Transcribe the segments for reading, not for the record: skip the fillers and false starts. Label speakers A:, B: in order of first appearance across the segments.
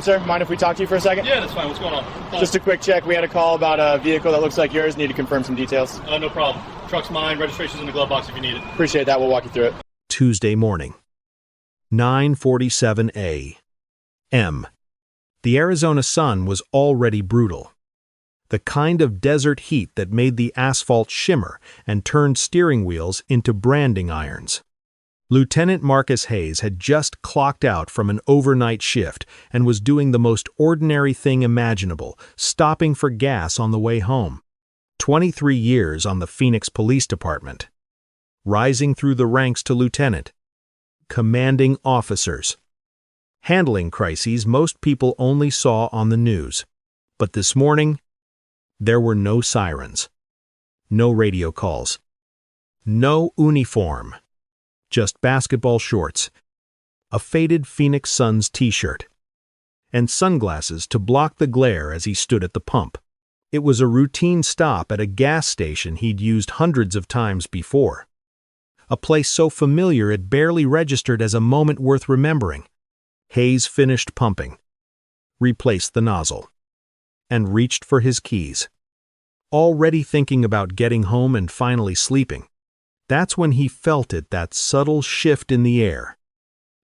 A: Sir, mind if we talk to you for a second?
B: Yeah, that's fine. What's going on?
A: Just a quick check. We had a call about a vehicle that looks like yours. Need to confirm some details.
B: No problem. Truck's mine. Registration's in the glove box if you need it.
A: Appreciate that. We'll walk you through it.
C: Tuesday morning, 9:47 a.m. The Arizona sun was already brutal. The kind of desert heat that made the asphalt shimmer and turned steering wheels into branding irons. Lieutenant Marcus Hayes had just clocked out from an overnight shift and was doing the most ordinary thing imaginable, stopping for gas on the way home. 23 years on the Phoenix Police Department. Rising through the ranks to lieutenant. Commanding officers. Handling crises most people only saw on the news. But this morning, there were no sirens. No radio calls. No uniform. Just basketball shorts, a faded Phoenix Suns t-shirt, and sunglasses to block the glare as he stood at the pump. It was a routine stop at a gas station he'd used hundreds of times before. A place so familiar it barely registered as a moment worth remembering. Hayes finished pumping, replaced the nozzle, and reached for his keys. Already thinking about getting home and finally sleeping. That's when he felt it, that subtle shift in the air.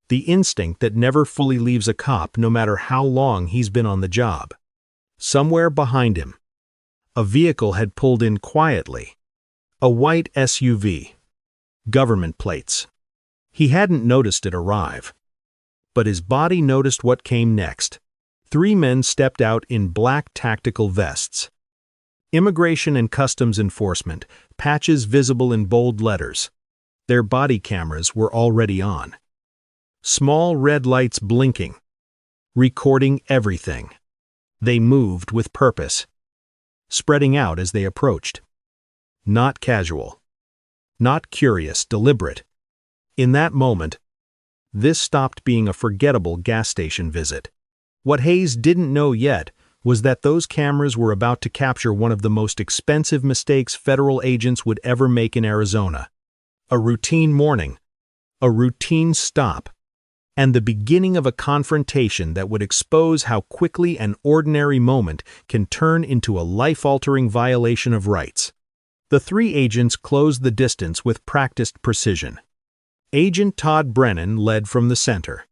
C: The instinct that never fully leaves a cop no matter how long he's been on the job. Somewhere behind him, a vehicle had pulled in quietly. A white SUV. Government plates. He hadn't noticed it arrive. But his body noticed what came next. 3 men stepped out in black tactical vests. Immigration and Customs Enforcement, patches visible in bold letters. Their body cameras were already on. Small red lights blinking, recording everything. They moved with purpose, spreading out as they approached. Not casual, not curious, deliberate. In that moment, this stopped being a forgettable gas station visit. What Hayes didn't know yet was that those cameras were about to capture one of the most expensive mistakes federal agents would ever make in Arizona. A routine morning, a routine stop, and the beginning of a confrontation that would expose how quickly an ordinary moment can turn into a life-altering violation of rights. The 3 agents closed the distance with practiced precision. Agent Todd Brennan led from the center,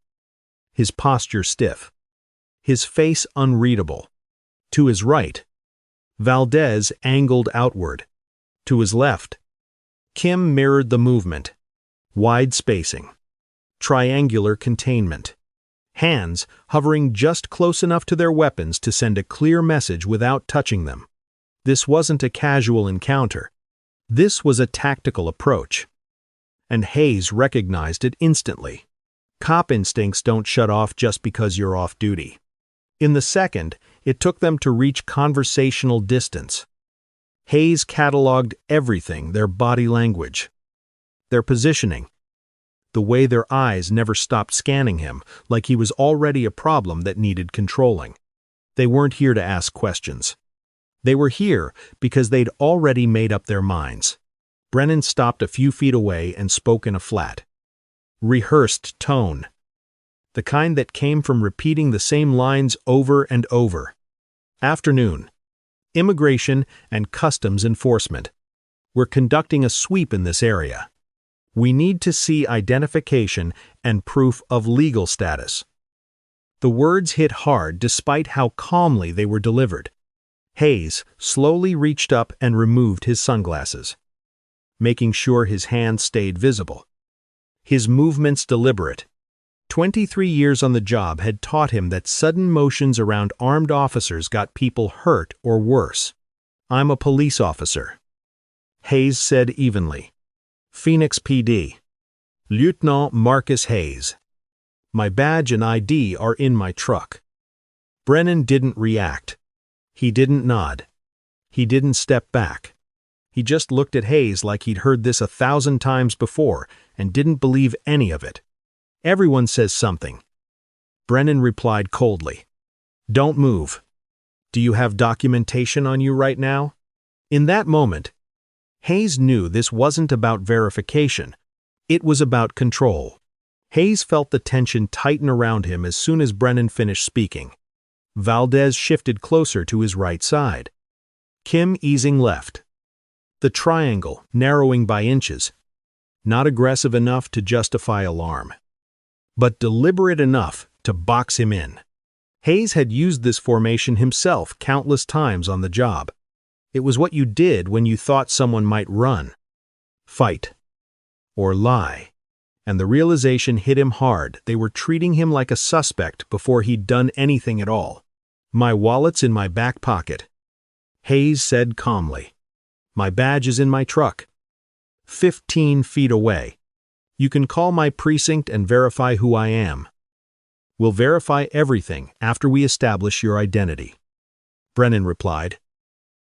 C: his posture stiff, his face unreadable. To his right, Valdez angled outward. To his left, Kim mirrored the movement. Wide spacing. Triangular containment. Hands hovering just close enough to their weapons to send a clear message without touching them. This wasn't a casual encounter. This was a tactical approach. And Hayes recognized it instantly. Cop instincts don't shut off just because you're off duty. In the second, it took them to reach conversational distance. Hayes cataloged everything, their body language, their positioning, the way their eyes never stopped scanning him, like he was already a problem that needed controlling. They weren't here to ask questions. They were here because they'd already made up their minds. Brennan stopped a few feet away and spoke in a flat, rehearsed tone. The kind that came from repeating the same lines over and over. Afternoon. Immigration and Customs Enforcement. We're conducting a sweep in this area. We need to see identification and proof of legal status. The words hit hard despite how calmly they were delivered. Hayes slowly reached up and removed his sunglasses, making sure his hands stayed visible. His movements deliberate. 23 years on the job had taught him that sudden motions around armed officers got people hurt or worse. I'm a police officer, Hayes said evenly. Phoenix PD. Lieutenant Marcus Hayes. My badge and ID are in my truck. Brennan didn't react. He didn't nod. He didn't step back. He just looked at Hayes like he'd heard this 1,000 times before and didn't believe any of it. Everyone says something. Brennan replied coldly. Don't move. Do you have documentation on you right now? In that moment, Hayes knew this wasn't about verification. It was about control. Hayes felt the tension tighten around him as soon as Brennan finished speaking. Valdez shifted closer to his right side. Kim easing left. The triangle narrowing by inches. Not aggressive enough to justify alarm, but deliberate enough to box him in. Hayes had used this formation himself countless times on the job. It was what you did when you thought someone might run, fight, or lie. And the realization hit him hard. They were treating him like a suspect before he'd done anything at all. "My wallet's in my back pocket," Hayes said calmly. "My badge is in my truck. 15 feet away. You can call my precinct and verify who I am. We'll verify everything after we establish your identity," Brennan replied,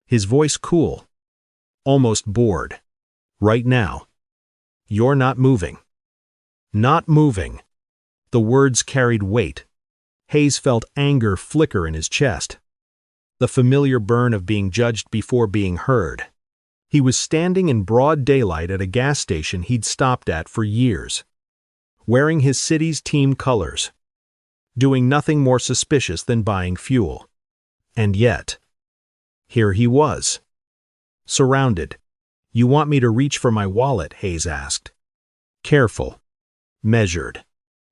C: his voice cool, almost bored. "Right now, you're not moving." Not moving. The words carried weight. Hayes felt anger flicker in his chest. The familiar burn of being judged before being heard. He was standing in broad daylight at a gas station he'd stopped at for years, wearing his city's team colors, doing nothing more suspicious than buying fuel. And yet, here he was, surrounded. "You want me to reach for my wallet?" Hayes asked. Careful. Measured.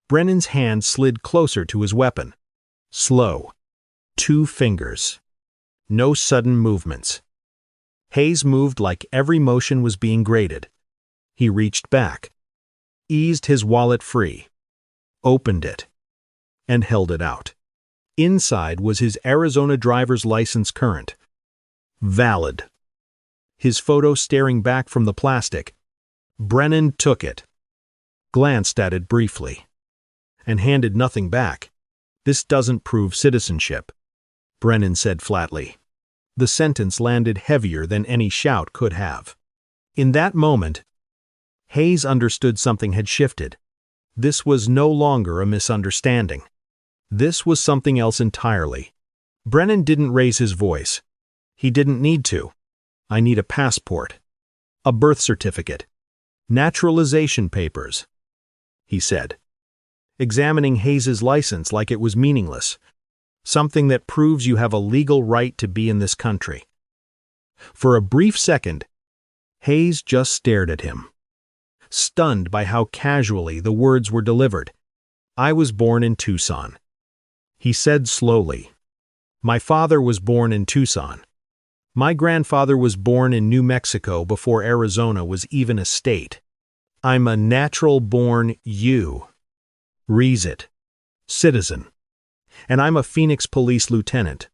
C: Brennan's hand slid closer to his weapon. Slow. 2 fingers. No sudden movements. Hayes moved like every motion was being graded. He reached back, eased his wallet free, opened it, and held it out. Inside was his Arizona driver's license current. Valid. His photo staring back from the plastic. Brennan took it, glanced at it briefly, and handed nothing back. "This doesn't prove citizenship," Brennan said flatly. The sentence landed heavier than any shout could have. In that moment, Hayes understood something had shifted. This was no longer a misunderstanding. This was something else entirely. Brennan didn't raise his voice. He didn't need to. "I need a passport, a birth certificate, naturalization papers," he said, examining Hayes's license like it was meaningless. "Something that proves you have a legal right to be in this country." For a brief second, Hayes just stared at him, stunned by how casually the words were delivered. "I was born in Tucson," he said slowly. "My father was born in Tucson. My grandfather was born in New Mexico before Arizona was even a state. I'm a natural-born citizen. And I'm a Phoenix police lieutenant."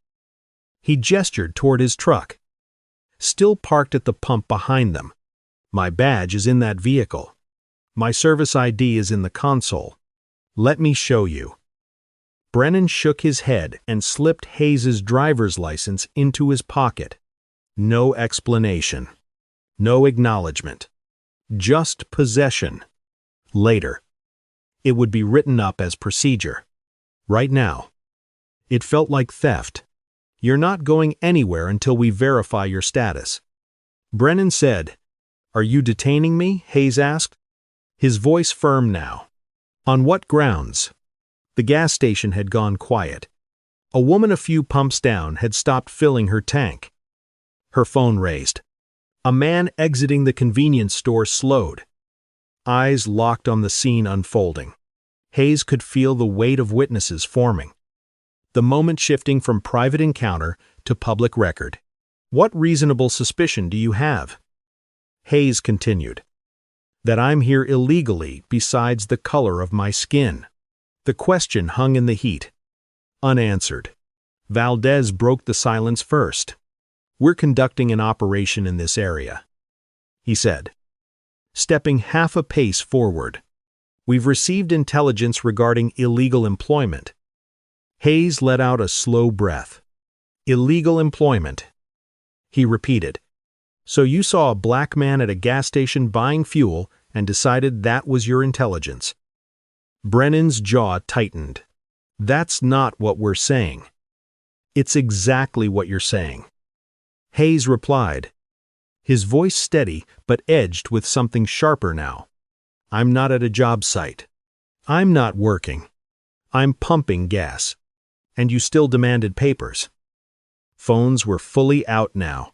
C: He gestured toward his truck, still parked at the pump behind them. "My badge is in that vehicle. My service ID is in the console. Let me show you." Brennan shook his head and slipped Hayes's driver's license into his pocket. No explanation. No acknowledgement. Just possession. Later. It would be written up as procedure. Right now. It felt like theft. "You're not going anywhere until we verify your status," Brennan said. "Are you detaining me?" Hayes asked, his voice firm now. "On what grounds?" The gas station had gone quiet. A woman a few pumps down had stopped filling her tank. Her phone raised. A man exiting the convenience store slowed, eyes locked on the scene unfolding. Hayes could feel the weight of witnesses forming, the moment shifting from private encounter to public record. "What reasonable suspicion do you have?" Hayes continued. "That I'm here illegally besides the color of my skin." The question hung in the heat, unanswered. Valdez broke the silence first. "We're conducting an operation in this area," he said, stepping half a pace forward. "We've received intelligence regarding illegal employment." Hayes let out a slow breath. "Illegal employment," he repeated. "So you saw a black man at a gas station buying fuel and decided that was your intelligence?" Brennan's jaw tightened. "That's not what we're saying." "It's exactly what you're saying," Hayes replied, his voice steady but edged with something sharper now. "I'm not at a job site. I'm not working. I'm pumping gas. And you still demanded papers. Phones were fully out now.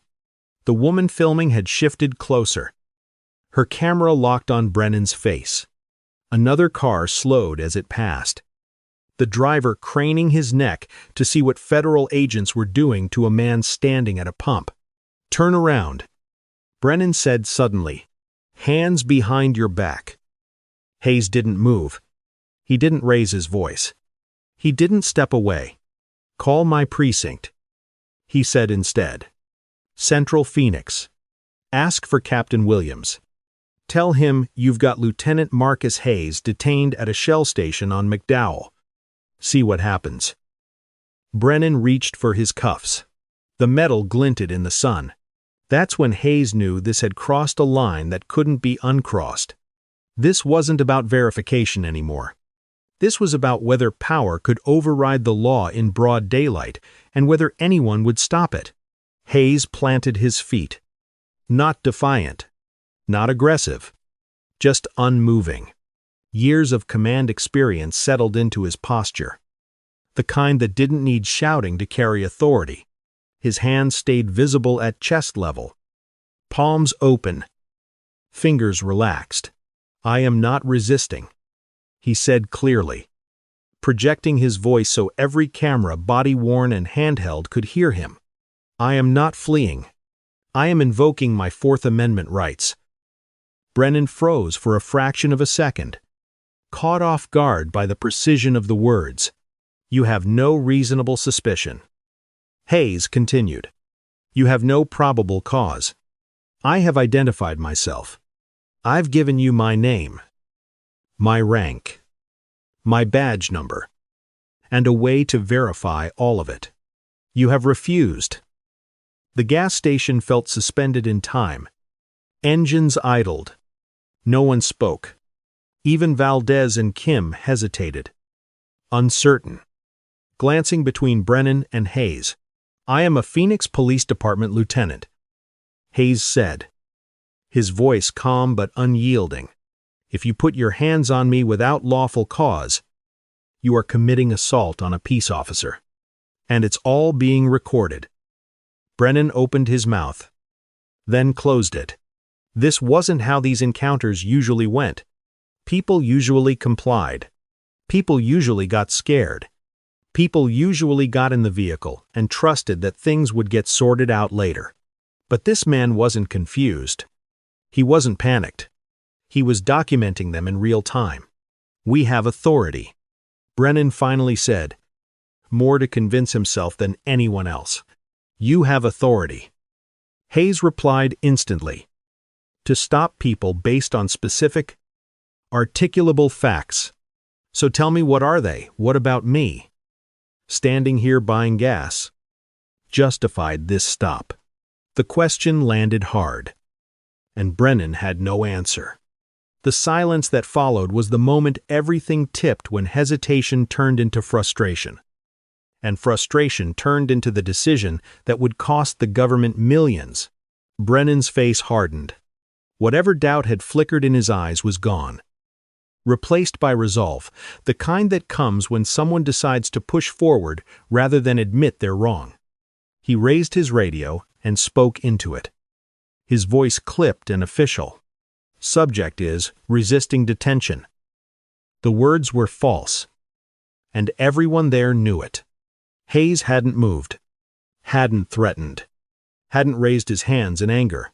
C: The woman filming had shifted closer. Her camera locked on Brennan's face. Another car slowed as it passed. The driver craning his neck to see what federal agents were doing to a man standing at a pump. "Turn around," Brennan said suddenly. "Hands behind your back." Hayes didn't move. He didn't raise his voice. He didn't step away. "Call my precinct," he said instead. "Central Phoenix. Ask for Captain Williams. Tell him you've got Lieutenant Marcus Hayes detained at a shell station on McDowell. See what happens." Brennan reached for his cuffs. The metal glinted in the sun. That's when Hayes knew this had crossed a line that couldn't be uncrossed. This wasn't about verification anymore. This was about whether power could override the law in broad daylight and whether anyone would stop it. Hayes planted his feet. Not defiant. Not aggressive. Just unmoving. Years of command experience settled into his posture. The kind that didn't need shouting to carry authority. His hands stayed visible at chest level. Palms open. Fingers relaxed. "I am not resisting," he said clearly, projecting his voice so every camera, body-worn and handheld, could hear him. "I am not fleeing. I am invoking my Fourth Amendment rights." Brennan froze for a fraction of a second, caught off guard by the precision of the words. "You have no reasonable suspicion." Hayes continued. "You have no probable cause. I have identified myself. I've given you my name, my rank, my badge number, and a way to verify all of it. You have refused." The gas station felt suspended in time. Engines idled. No one spoke. Even Valdez and Kim hesitated. Uncertain. Glancing between Brennan and Hayes. "I am a Phoenix Police Department lieutenant," Hayes said, his voice calm but unyielding. "If you put your hands on me without lawful cause, you are committing assault on a peace officer. And it's all being recorded." Brennan opened his mouth, then closed it. This wasn't how these encounters usually went. People usually complied. People usually got scared. People usually got in the vehicle and trusted that things would get sorted out later. But this man wasn't confused. He wasn't panicked. He was documenting them in real time. "We have authority," Brennan finally said, more to convince himself than anyone else. "You have authority." Hayes replied instantly. "To stop people based on specific, articulable facts. So tell me, what are they? What about me? Standing here buying gas justified this stop." The question landed hard, and Brennan had no answer. The silence that followed was the moment everything tipped, when hesitation turned into frustration. And frustration turned into the decision that would cost the government millions. Brennan's face hardened. Whatever doubt had flickered in his eyes was gone. Replaced by resolve, the kind that comes when someone decides to push forward rather than admit they're wrong. He raised his radio and spoke into it. His voice clipped and official. Subject is resisting detention. The words were false, and everyone there knew it. Hayes hadn't moved, hadn't threatened, hadn't raised his hands in anger.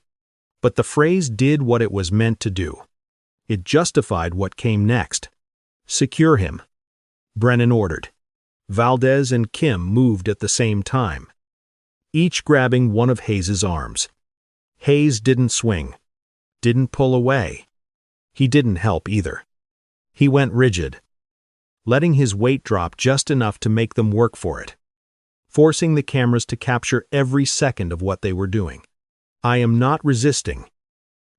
C: But the phrase did what it was meant to do. It justified what came next. "Secure him," Brennan ordered. Valdez and Kim moved at the same time, each grabbing one of Hayes's arms. Hayes didn't swing, didn't pull away. He didn't help either. He went rigid, letting his weight drop just enough to make them work for it, forcing the cameras to capture every second of what they were doing. "I am not resisting,"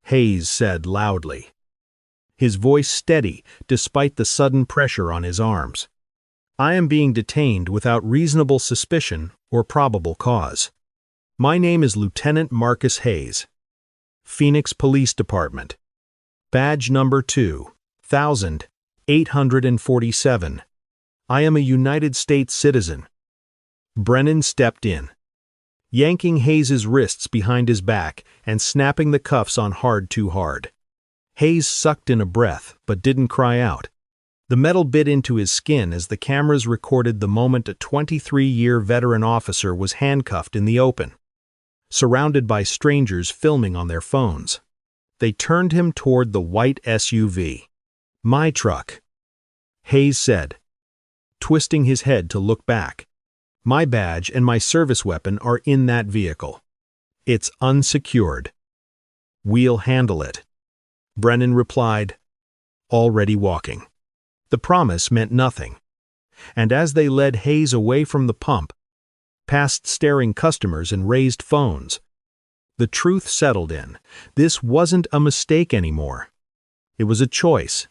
C: Hayes said loudly, his voice steady despite the sudden pressure on his arms. "I am being detained without reasonable suspicion or probable cause. My name is Lieutenant Marcus Hayes, Phoenix Police Department. Badge number 2000 847. I am a United States citizen. Brennan stepped in, yanking Hayes's wrists behind his back and snapping the cuffs on hard too hard. Hayes sucked in a breath, but didn't cry out. The metal bit into his skin as the cameras recorded the moment a 23-year veteran officer was handcuffed in the open, surrounded by strangers filming on their phones. They turned him toward the white SUV. "My truck," Hayes said, twisting his head to look back. "My badge and my service weapon are in that vehicle. It's unsecured. We'll handle it." Brennan replied, already walking. The promise meant nothing. And as they led Hayes away from the pump, past staring customers and raised phones, the truth settled in. This wasn't a mistake anymore. It was a choice.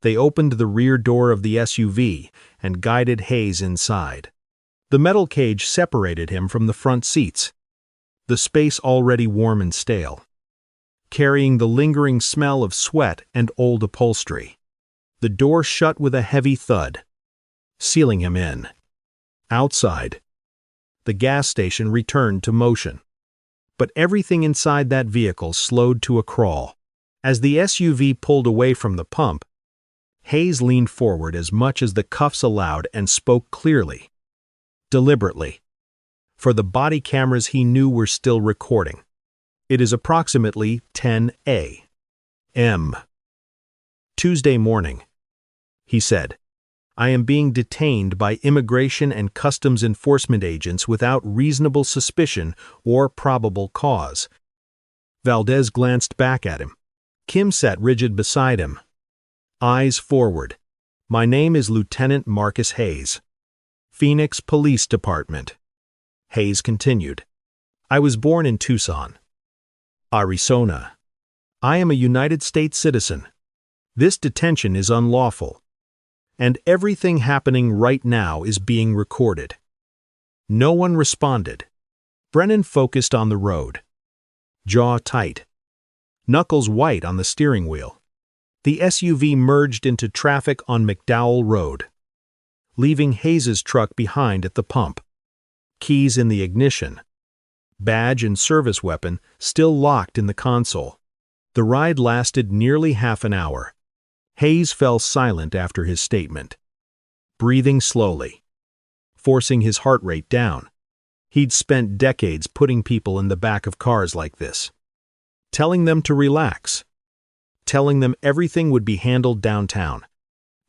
C: They opened the rear door of the SUV and guided Hayes inside. The metal cage separated him from the front seats, the space already warm and stale, carrying the lingering smell of sweat and old upholstery. The door shut with a heavy thud, sealing him in. Outside, the gas station returned to motion. But everything inside that vehicle slowed to a crawl. As the SUV pulled away from the pump, Hayes leaned forward as much as the cuffs allowed and spoke clearly, deliberately, for the body cameras he knew were still recording. "It is approximately 10 a.m. Tuesday morning," he said. "I am being detained by Immigration and Customs Enforcement agents without reasonable suspicion or probable cause." Valdez glanced back at him. Kim sat rigid beside him, eyes forward. "My name is Lieutenant Marcus Hayes, Phoenix Police Department." Hayes continued, "I was born in Tucson, Arizona. I am a United States citizen. This detention is unlawful, and everything happening right now is being recorded." No one responded. Brennan focused on the road, jaw tight, knuckles white on the steering wheel. The SUV merged into traffic on McDowell Road, leaving Hayes's truck behind at the pump, keys in the ignition, badge and service weapon still locked in the console. The ride lasted nearly half an hour. Hayes fell silent after his statement, breathing slowly, forcing his heart rate down. He'd spent decades putting people in the back of cars like this, telling them to relax, telling them everything would be handled downtown.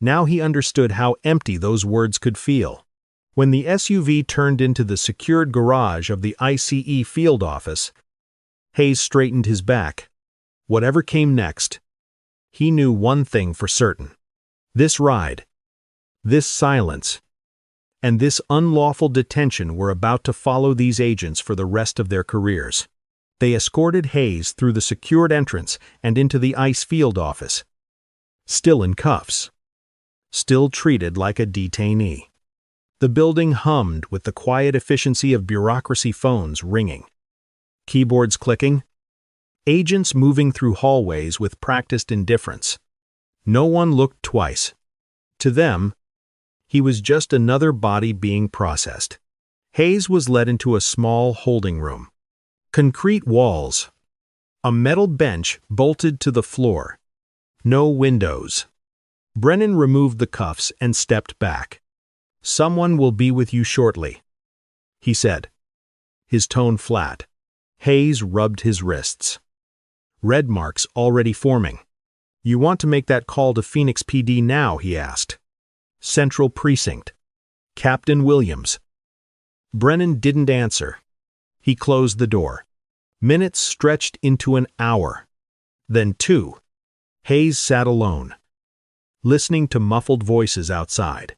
C: Now he understood how empty those words could feel. When the SUV turned into the secured garage of the ICE field office, Hayes straightened his back. Whatever came next, he knew one thing for certain. This ride, this silence, and this unlawful detention were about to follow these agents for the rest of their careers. They escorted Hayes through the secured entrance and into the ICE field office, still in cuffs, still treated like a detainee. The building hummed with the quiet efficiency of bureaucracy, phones ringing, keyboards clicking, agents moving through hallways with practiced indifference. No one looked twice. To them, he was just another body being processed. Hayes was led into a small holding room. Concrete walls, a metal bench bolted to the floor, no windows. Brennan removed the cuffs and stepped back. "Someone will be with you shortly," he said, his tone flat. Hayes rubbed his wrists, red marks already forming. "You want to make that call to Phoenix PD now?" he asked. "Central Precinct. Captain Williams." Brennan didn't answer. He closed the door. Minutes stretched into an hour, then 2. Hayes sat alone, listening to muffled voices outside.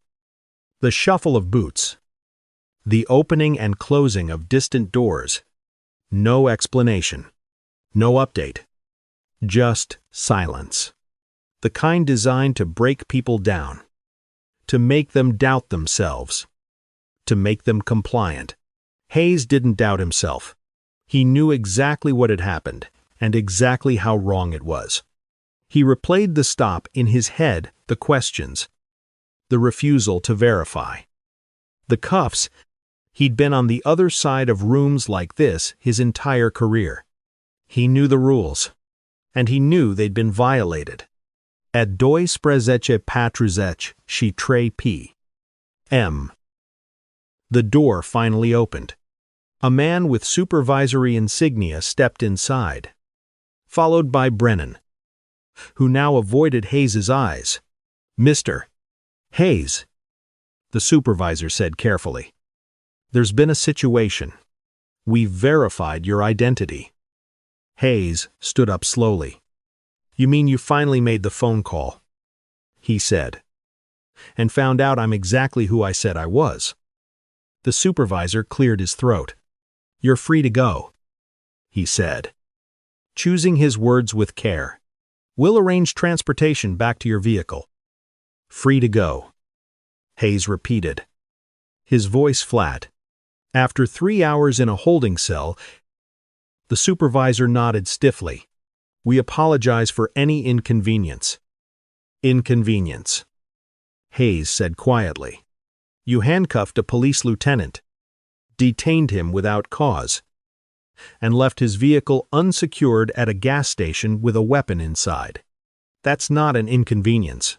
C: The shuffle of boots, the opening and closing of distant doors. No explanation, no update, just silence. The kind designed to break people down, to make them doubt themselves, to make them compliant. Hayes didn't doubt himself. He knew exactly what had happened and exactly how wrong it was. He replayed the stop in his head, the questions, the refusal to verify, the cuffs. He'd been on the other side of rooms like this his entire career. He knew the rules, and he knew they'd been violated. Et doi sprezece patruzece shi tre p. M. The door finally opened. A man with supervisory insignia stepped inside, followed by Brennan, who now avoided Hayes's eyes. "Mr. Hayes," the supervisor said carefully, "there's been a situation. We've verified your identity." Hayes stood up slowly. "You mean you finally made the phone call?" he said, "and found out I'm exactly who I said I was?" The supervisor cleared his throat. "You're free to go," he said, choosing his words with care. "We'll arrange transportation back to your vehicle." "Free to go," Hayes repeated, his voice flat. After 3 hours in a holding cell, the supervisor nodded stiffly. "We apologize for any inconvenience." "Inconvenience," Hayes said quietly. "You handcuffed a police lieutenant, detained him without cause, and left his vehicle unsecured at a gas station with a weapon inside. That's not an inconvenience.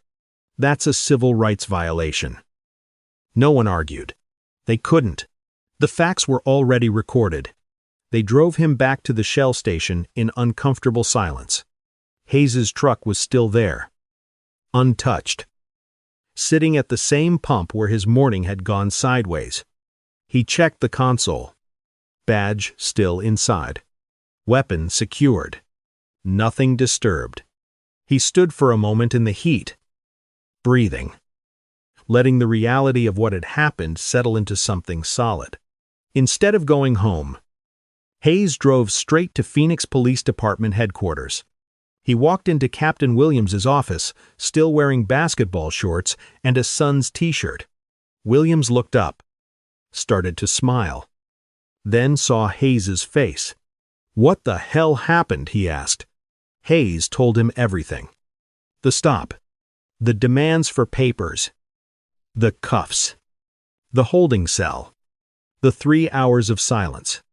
C: That's a civil rights violation." No one argued. They couldn't. The facts were already recorded. They drove him back to the Shell station in uncomfortable silence. Hayes's truck was still there, untouched, sitting at the same pump where his morning had gone sideways. He checked the console. Badge still inside. Weapon secured. Nothing disturbed. He stood for a moment in the heat, breathing, letting the reality of what had happened settle into something solid. Instead of going home, Hayes drove straight to Phoenix Police Department headquarters. He walked into Captain Williams's office, still wearing basketball shorts and a Suns t-shirt. Williams looked up, started to smile, then saw Hayes's face. "What the hell happened?" he asked. Hayes told him everything. The stop, the demands for papers, the cuffs, the holding cell, the 3 hours of silence.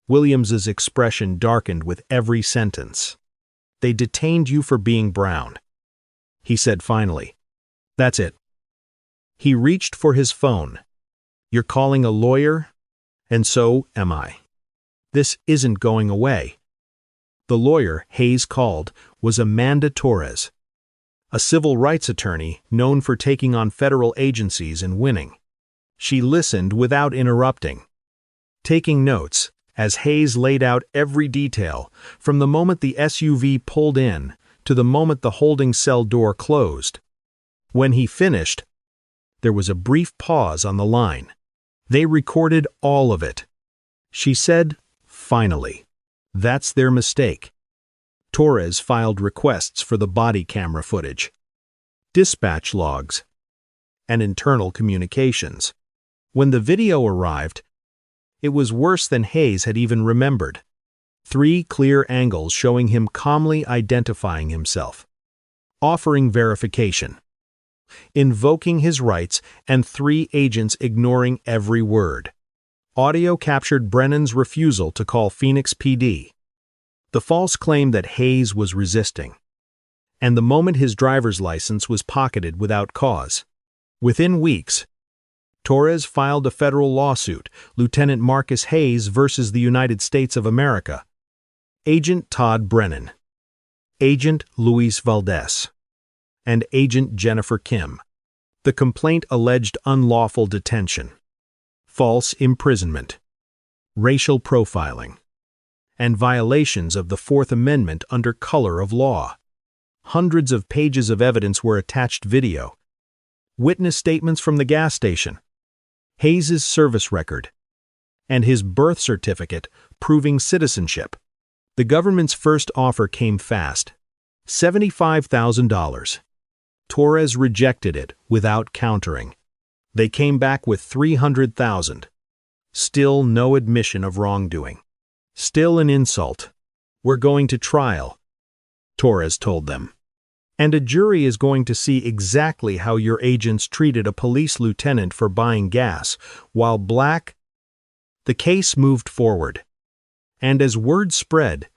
C: Williams's expression darkened with every sentence. "They detained you for being brown," he said finally. "That's it." He reached for his phone. "You're calling a lawyer? And so am I. This isn't going away." The lawyer Hayes called was Amanda Torres, a civil rights attorney known for taking on federal agencies and winning. She listened without interrupting, taking notes as Hayes laid out every detail, from the moment the SUV pulled in to the moment the holding cell door closed. When he finished, there was a brief pause on the line. They recorded all of it. She said, "Finally, that's their mistake." Torres filed requests for the body camera footage, dispatch logs, and internal communications. When the video arrived, it was worse than Hayes had even remembered. 3 clear angles showing him calmly identifying himself, offering verification, invoking his rights, and 3 agents ignoring every word. Audio captured Brennan's refusal to call Phoenix PD, the false claim that Hayes was resisting, and the moment his driver's license was pocketed without cause. Within weeks, Torres filed a federal lawsuit, Lieutenant Marcus Hayes versus the United States of America, Agent Todd Brennan, Agent Luis Valdez, and Agent Jennifer Kim. The complaint alleged unlawful detention, false imprisonment, racial profiling, and violations of the Fourth Amendment under color of law. Hundreds of pages of evidence were attached: video, witness statements from the gas station, Hayes's service record, and his birth certificate proving citizenship. The government's first offer came fast: $75,000. Torres rejected it without countering. They came back with $300,000. Still no admission of wrongdoing. Still an insult. "We're going to trial," Torres told them. And a jury is going to see exactly how your agents treated a police lieutenant for buying gas, while black. The case moved forward. And as word spread,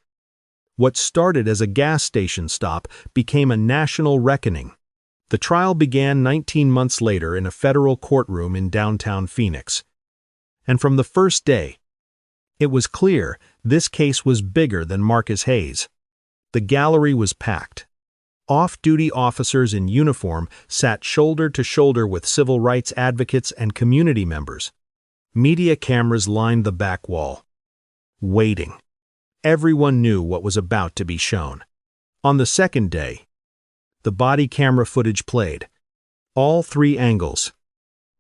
C: what started as a gas station stop became a national reckoning. The trial began 19 months later in a federal courtroom in downtown Phoenix. And from the first day, it was clear this case was bigger than Marcus Hayes. The gallery was packed. Off-duty officers in uniform sat shoulder to shoulder with civil rights advocates and community members. Media cameras lined the back wall, waiting. Everyone knew what was about to be shown. On the second day, the body camera footage played. All 3 angles.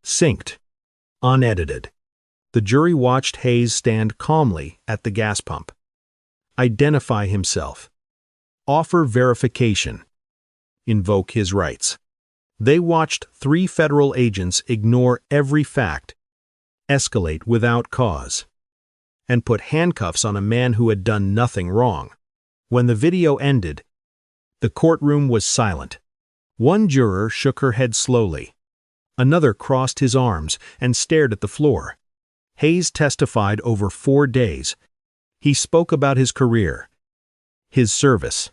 C: Synced. Unedited. The jury watched Hayes stand calmly at the gas pump. Identify himself. Offer verification. Invoke his rights. They watched 3 federal agents ignore every fact, escalate without cause, and put handcuffs on a man who had done nothing wrong. When the video ended, the courtroom was silent. One juror shook her head slowly. Another crossed his arms and stared at the floor. Hayes testified over 4 days. He spoke about his career, his service,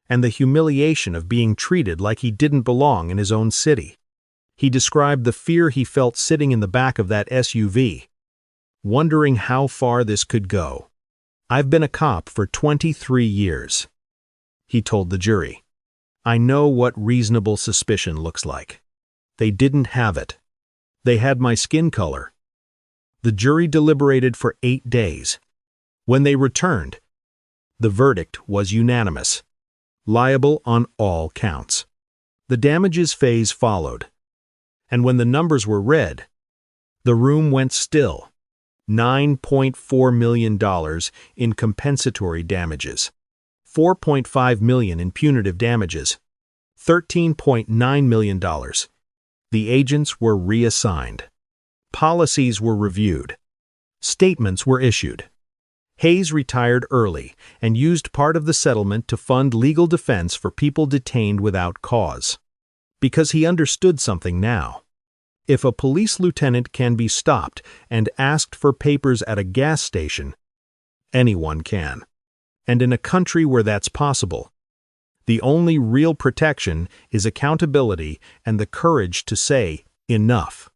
C: and the humiliation of being treated like he didn't belong in his own city. He described the fear he felt sitting in the back of that SUV, wondering how far this could go. "I've been a cop for 23 years," he told the jury. "I know what reasonable suspicion looks like. They didn't have it. They had my skin color." The jury deliberated for 8 days. When they returned, the verdict was unanimous. Liable on all counts. The damages phase followed. And when the numbers were read, the room went still. $9.4 million in compensatory damages, $4.5 million in punitive damages, $13.9 million. The agents were reassigned. Policies were reviewed. Statements were issued. Hayes retired early and used part of the settlement to fund legal defense for people detained without cause. Because he understood something now. If a police lieutenant can be stopped and asked for papers at a gas station, anyone can. And in a country where that's possible, the only real protection is accountability and the courage to say, "Enough."